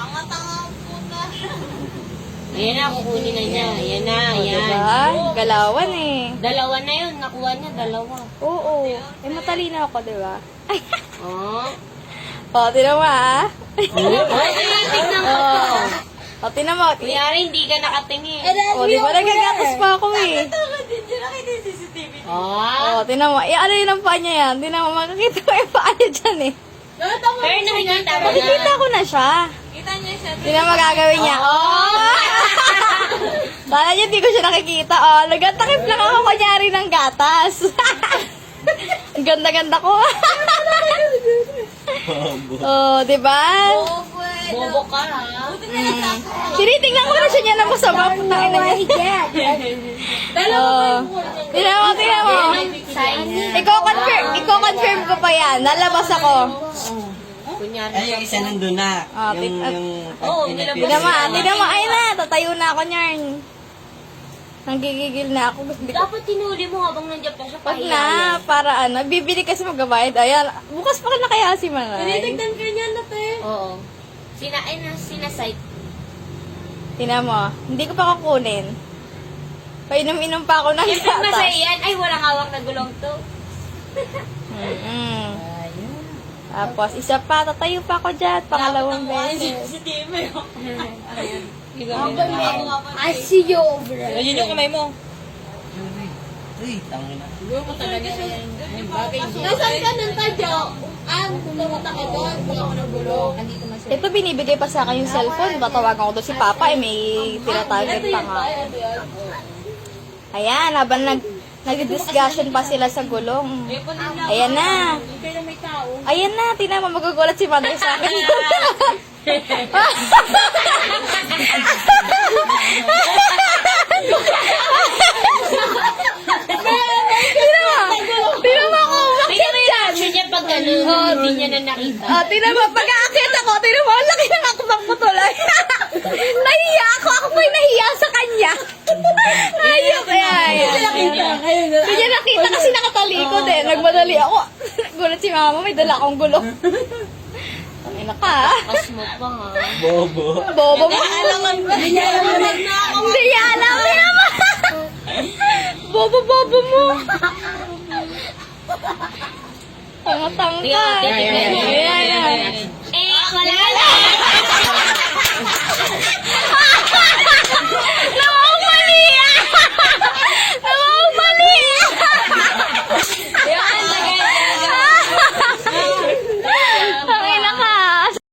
Tanga-tanga po na. Ayan na, kukunin na niya. Ayan na, O, ayan. diba? Galawan eh. Dalawa na yun, nakuha niya, dalawa. Oo. Eh, matalino ako, diba? Ay, Oh. o, tinan mo ah. Ay, tignan ko to. O, tinan mo. Kunyari, hindi ka nakatingin. O, di ba nagagatas pa ako eh. Tanga din dyan. Nakita yung CCTV. Oh. O, tinan mo. Eh, ano yun ang paa niya yan? Tinan mo, makakita ko yung paa niya dyan eh. Tama. Pero nakikita mo na. Makikita ko na siya. Kita niya siya. Tinan mo gagawin niya. Oh! Kala niya di ko siya nakikita. Oh, nagtatakip lang ako kunyari ng gatas. Ang ganda-ganda ko. Oh, di ba? Bobo eh. Bobo ka, ha? Tinitingnan ko na siya niya na masama. Putangin na niya. Oh. Tingnan mo, tingnan mo. Iko-confirm ko pa yan. Nalabas ako. Kunyari. Ay, yung isa nandun na. Ah, Oo, nilabas. Tingnan mo, tingnan mo. Ayun na, tatayo na ako niyan. Nanggigigil na ako. Dapat tinuli mo habang nandiyan pa siya. Pag na, para ano, bibili kasi magbabayad. Ayan, bukas pa na kaya si Manay. Tinitignan ka niya na, te. Oo. Sinasite. Tingnan mo, hindi ko pa kukunin. Painom-inom pa ako ng Siyempre gatas. masaya yan. Ay, walang hawak na gulong to. Mm-mm. Tapos, isa pa, tatayo pa ako dyan. Pangalawang beses. CCTV. I see you over there. Ayun yung kamay mo. Uy, tangin na. Nasaan ka ng tadyo? Pumunta ka doon. Wala ko ng gulong. Ito, binibigay pa sa akin yung cellphone. Tatawagan ko doon si Papa. Eh, may tinatarget pa nga. Ayan, habang nag-discussion pa sila sa gulong. Ayan na. Kaya may tao. Ayan na, tingnan mo, magugulat si Mother sa akin. Tingnan mo ako, Tingnan mo yung reaction niya pag gano'n. Hindi niya na nakita. tingnan mo, pag-aakit ako, tingnan mo, ang laki ng akbang ko tuloy. Nahiya ako, ako po'y nahiya sa kanya. Ayok, ayan. Hindi niya nakita kasi nakatalikod eh. Nagmadali ako. Gulat si mama, may dala akong gulong. Ay naka. Kas mo pa, ha? Bobo. Bobo mo. Hindi niya alam na ako. Hindi niya alam. Tingnan mo. Bobo mo. Tanga-tanga. Tingnan mo, tingnan mo. Ayan, ayan.